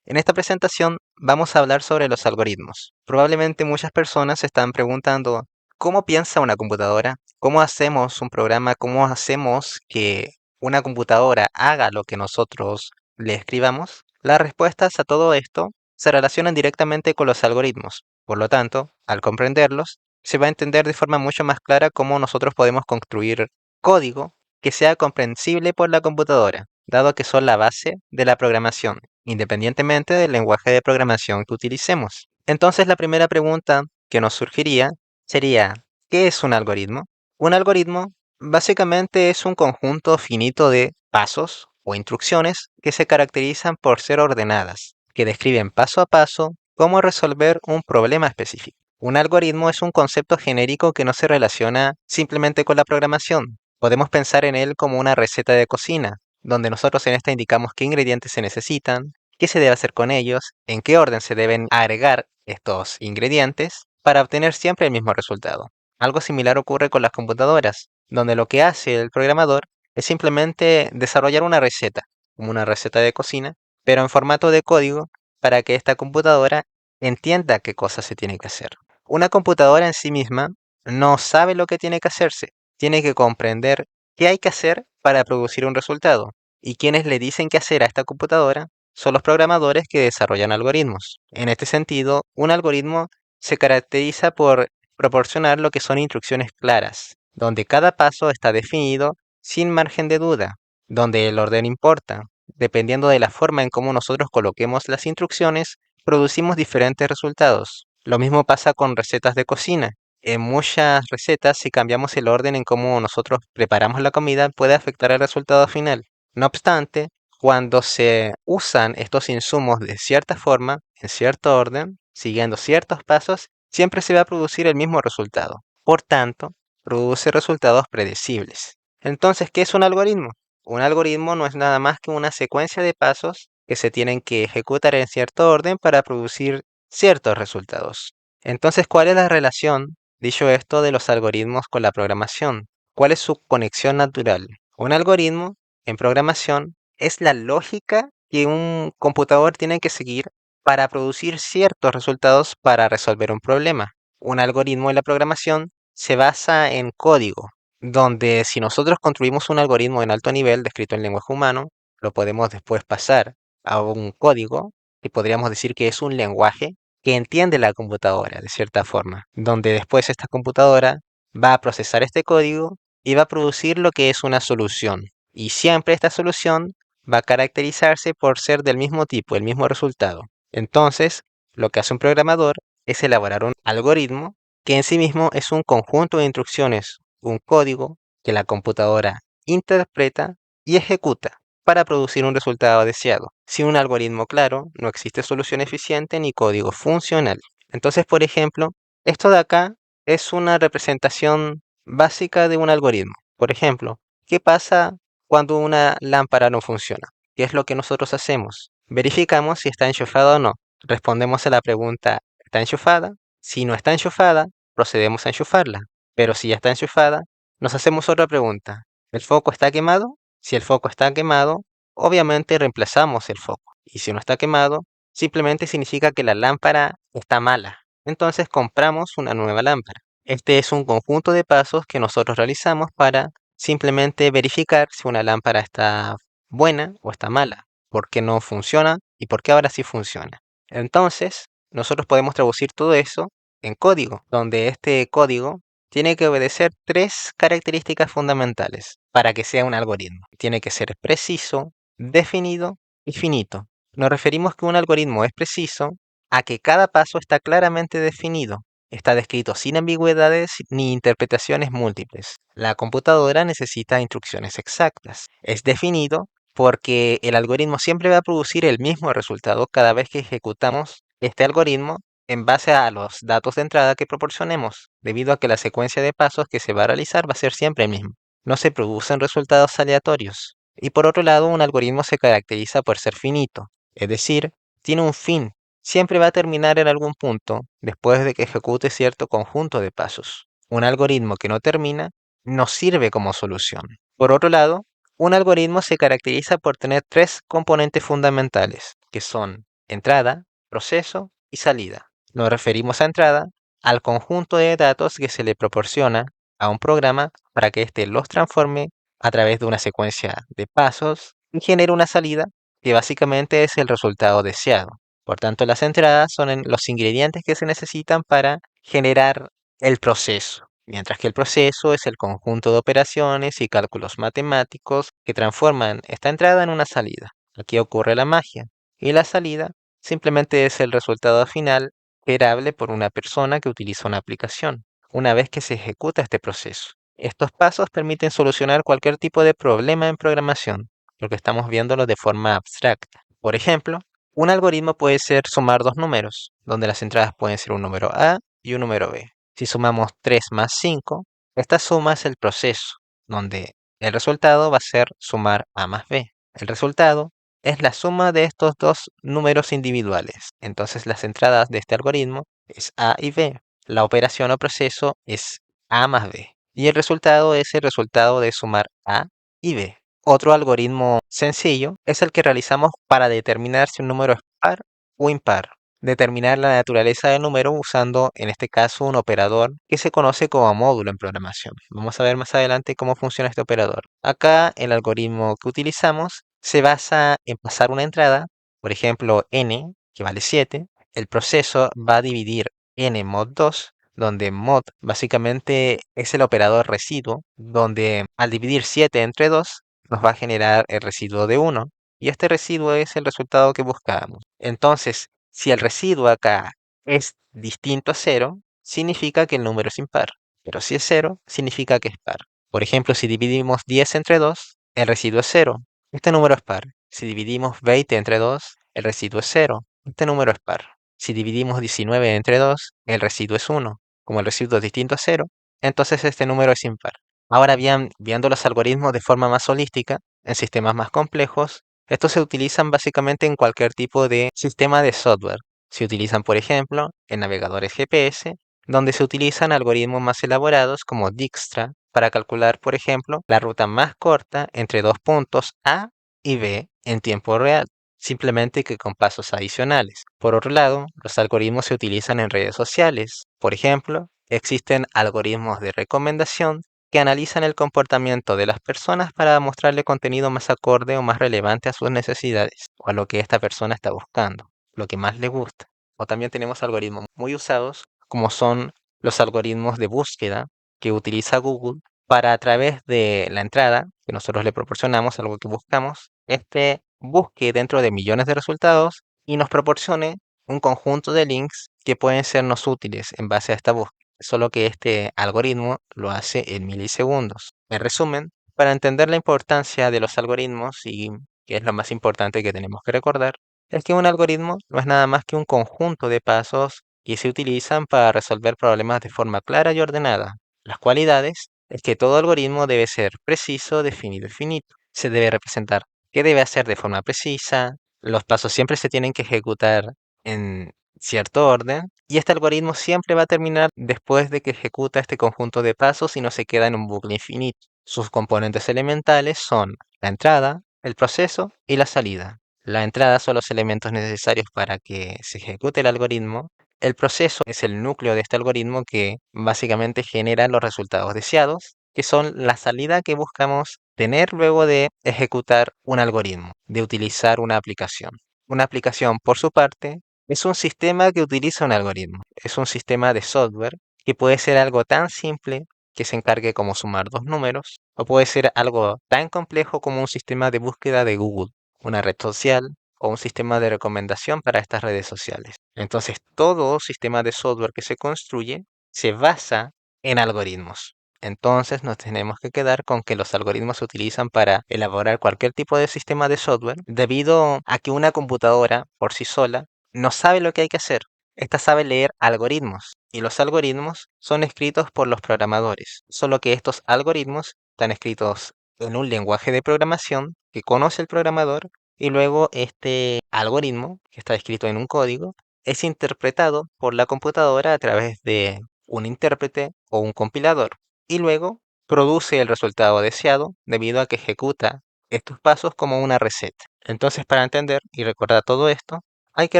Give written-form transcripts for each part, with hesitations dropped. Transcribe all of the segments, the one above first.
En esta presentación vamos a hablar sobre los algoritmos. Probablemente muchas personas se están preguntando ¿cómo piensa una computadora? ¿Cómo hacemos un programa? ¿Cómo hacemos que una computadora haga lo que nosotros le escribamos? Las respuestas a todo esto se relacionan directamente con los algoritmos. Por lo tanto, al comprenderlos, se va a entender de forma mucho más clara cómo nosotros podemos construir código que sea comprensible por la computadora, dado que son la base de la programación, independientemente del lenguaje de programación que utilicemos. Entonces, la primera pregunta que nos surgiría sería, ¿qué es un algoritmo? Un algoritmo básicamente es un conjunto finito de pasos o instrucciones que se caracterizan por ser ordenadas, que describen paso a paso cómo resolver un problema específico. Un algoritmo es un concepto genérico que no se relaciona simplemente con la programación. Podemos pensar en él como una receta de cocina, donde nosotros en esta indicamos qué ingredientes se necesitan, qué se debe hacer con ellos, en qué orden se deben agregar estos ingredientes para obtener siempre el mismo resultado. Algo similar ocurre con las computadoras, donde lo que hace el programador es simplemente desarrollar una receta, como una receta de cocina, pero en formato de código para que esta computadora entienda qué cosas se tiene que hacer. Una computadora en sí misma no sabe lo que tiene que hacerse, tiene que comprender qué hay que hacer para producir un resultado. Y quienes le dicen qué hacer a esta computadora son los programadores que desarrollan algoritmos. En este sentido, un algoritmo se caracteriza por proporcionar lo que son instrucciones claras, donde cada paso está definido sin margen de duda, donde el orden importa. Dependiendo de la forma en cómo nosotros coloquemos las instrucciones, producimos diferentes resultados. Lo mismo pasa con recetas de cocina. En muchas recetas, si cambiamos el orden en cómo nosotros preparamos la comida, puede afectar el resultado final. No obstante, cuando se usan estos insumos de cierta forma, en cierto orden, siguiendo ciertos pasos, siempre se va a producir el mismo resultado. Por tanto, produce resultados predecibles. Entonces, ¿qué es un algoritmo? Un algoritmo no es nada más que una secuencia de pasos que se tienen que ejecutar en cierto orden para producir ciertos resultados. Entonces, ¿cuál es la relación, dicho esto, de los algoritmos con la programación? ¿Cuál es su conexión natural? Un algoritmo en programación es la lógica que un computador tiene que seguir para producir ciertos resultados para resolver un problema. Un algoritmo en la programación se basa en código, donde si nosotros construimos un algoritmo en alto nivel descrito en lenguaje humano, lo podemos después pasar a un código, que podríamos decir que es un lenguaje que entiende la computadora de cierta forma, donde después esta computadora va a procesar este código y va a producir lo que es una solución. Y siempre esta solución va a caracterizarse por ser del mismo tipo, el mismo resultado. Entonces, lo que hace un programador es elaborar un algoritmo que en sí mismo es un conjunto de instrucciones, un código que la computadora interpreta y ejecuta para producir un resultado deseado. Sin un algoritmo claro, no existe solución eficiente ni código funcional. Entonces, por ejemplo, esto de acá es una representación básica de un algoritmo. Por ejemplo, ¿qué pasa cuando una lámpara no funciona? ¿Qué es lo que nosotros hacemos? Verificamos si está enchufada o no. Respondemos a la pregunta, ¿está enchufada? Si no está enchufada, procedemos a enchufarla. Pero si ya está enchufada, nos hacemos otra pregunta. ¿El foco está quemado? Si el foco está quemado, obviamente reemplazamos el foco. Y si no está quemado, simplemente significa que la lámpara está mala. Entonces compramos una nueva lámpara. Este es un conjunto de pasos que nosotros realizamos para simplemente verificar si una lámpara está buena o está mala, por qué no funciona y por qué ahora sí funciona. Entonces, nosotros podemos traducir todo eso en código, donde este código tiene que obedecer tres características fundamentales para que sea un algoritmo. Tiene que ser preciso, definido y finito. Nos referimos que un algoritmo es preciso a que cada paso está claramente definido. Está descrito sin ambigüedades ni interpretaciones múltiples. La computadora necesita instrucciones exactas. Es definido porque el algoritmo siempre va a producir el mismo resultado cada vez que ejecutamos este algoritmo en base a los datos de entrada que proporcionemos, debido a que la secuencia de pasos que se va a realizar va a ser siempre el mismo. No se producen resultados aleatorios. Y por otro lado, un algoritmo se caracteriza por ser finito, es decir, tiene un fin. Siempre va a terminar en algún punto después de que ejecute cierto conjunto de pasos. Un algoritmo que no termina no sirve como solución. Por otro lado, un algoritmo se caracteriza por tener tres componentes fundamentales, que son entrada, proceso y salida. Nos referimos a entrada al conjunto de datos que se le proporciona a un programa para que éste los transforme a través de una secuencia de pasos y genere una salida que básicamente es el resultado deseado. Por tanto, las entradas son los ingredientes que se necesitan para generar el proceso, mientras que el proceso es el conjunto de operaciones y cálculos matemáticos que transforman esta entrada en una salida. Aquí ocurre la magia, y la salida simplemente es el resultado final esperable por una persona que utiliza una aplicación, una vez que se ejecuta este proceso. Estos pasos permiten solucionar cualquier tipo de problema en programación, porque estamos viéndolo de forma abstracta. Por ejemplo, un algoritmo puede ser sumar dos números, donde las entradas pueden ser un número A y un número B. Si sumamos 3 más 5, esta suma es el proceso, donde el resultado va a ser sumar A más B. El resultado es la suma de estos dos números individuales. Entonces las entradas de este algoritmo es A y B. La operación o proceso es A más B. Y el resultado es el resultado de sumar A y B. Otro algoritmo sencillo es el que realizamos para determinar si un número es par o impar. Determinar la naturaleza del número usando, en este caso, un operador que se conoce como módulo en programación. Vamos a ver más adelante cómo funciona este operador. Acá el algoritmo que utilizamos se basa en pasar una entrada, por ejemplo, n, que vale 7. El proceso va a dividir n mod 2, donde mod básicamente es el operador residuo, donde al dividir 7 entre 2 nos va a generar el residuo de 1, y este residuo es el resultado que buscábamos. Entonces, si el residuo acá es distinto a 0, significa que el número es impar, pero si es 0, significa que es par. Por ejemplo, si dividimos 10 entre 2, el residuo es 0. Este número es par. Si dividimos 20 entre 2, el residuo es 0. Este número es par. Si dividimos 19 entre 2, el residuo es 1. Como el residuo es distinto a 0, entonces este número es impar. Ahora bien, viendo los algoritmos de forma más holística, en sistemas más complejos, estos se utilizan básicamente en cualquier tipo de sistema de software. Se utilizan, por ejemplo, en navegadores GPS, donde se utilizan algoritmos más elaborados como Dijkstra para calcular, por ejemplo, la ruta más corta entre dos puntos A y B en tiempo real, simplemente que con pasos adicionales. Por otro lado, los algoritmos se utilizan en redes sociales. Por ejemplo, existen algoritmos de recomendación que analizan el comportamiento de las personas para mostrarle contenido más acorde o más relevante a sus necesidades o a lo que esta persona está buscando, lo que más le gusta. O también tenemos algoritmos muy usados como son los algoritmos de búsqueda que utiliza Google para a través de la entrada que nosotros le proporcionamos, algo que buscamos, este busque dentro de millones de resultados y nos proporcione un conjunto de links que pueden sernos útiles en base a esta búsqueda, solo que este algoritmo lo hace en milisegundos. En resumen, para entender la importancia de los algoritmos y qué es lo más importante que tenemos que recordar, es que un algoritmo no es nada más que un conjunto de pasos que se utilizan para resolver problemas de forma clara y ordenada. Las cualidades es que todo algoritmo debe ser preciso, definido y finito. Se debe representar qué debe hacer de forma precisa, los pasos siempre se tienen que ejecutar en cierto orden, y este algoritmo siempre va a terminar después de que ejecuta este conjunto de pasos y no se queda en un bucle infinito. Sus componentes elementales son la entrada, el proceso y la salida. La entrada son los elementos necesarios para que se ejecute el algoritmo. El proceso es el núcleo de este algoritmo que básicamente genera los resultados deseados, que son la salida que buscamos tener luego de ejecutar un algoritmo, de utilizar una aplicación. Una aplicación, por su parte, es un sistema que utiliza un algoritmo. Es un sistema de software que puede ser algo tan simple que se encargue como sumar dos números, o puede ser algo tan complejo como un sistema de búsqueda de Google, una red social o un sistema de recomendación para estas redes sociales. Entonces, todo sistema de software que se construye se basa en algoritmos. Entonces, nos tenemos que quedar con que los algoritmos se utilizan para elaborar cualquier tipo de sistema de software, debido a que una computadora por sí sola no sabe lo que hay que hacer. Esta sabe leer algoritmos, y los algoritmos son escritos por los programadores, solo que estos algoritmos están escritos en un lenguaje de programación que conoce el programador, y luego este algoritmo, que está escrito en un código, es interpretado por la computadora a través de un intérprete o un compilador, y luego produce el resultado deseado debido a que ejecuta estos pasos como una receta. Entonces, para entender y recordar todo esto, hay que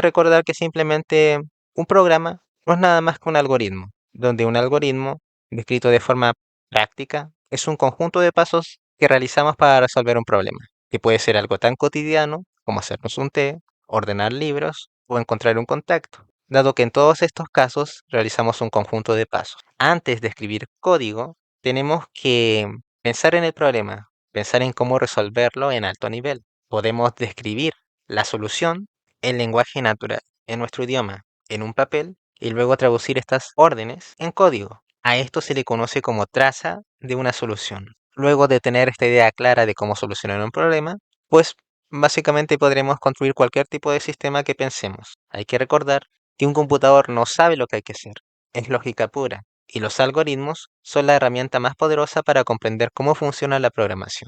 recordar que simplemente un programa no es nada más que un algoritmo, donde un algoritmo, descrito de forma práctica, es un conjunto de pasos que realizamos para resolver un problema, que puede ser algo tan cotidiano como hacernos un té, ordenar libros o encontrar un contacto, dado que en todos estos casos realizamos un conjunto de pasos. Antes de escribir código, tenemos que pensar en el problema, pensar en cómo resolverlo en alto nivel. Podemos describir la solución en lenguaje natural, en nuestro idioma, en un papel, y luego traducir estas órdenes en código. A esto se le conoce como traza de una solución. Luego de tener esta idea clara de cómo solucionar un problema, pues básicamente podremos construir cualquier tipo de sistema que pensemos. Hay que recordar que un computador no sabe lo que hay que hacer, es lógica pura, y los algoritmos son la herramienta más poderosa para comprender cómo funciona la programación.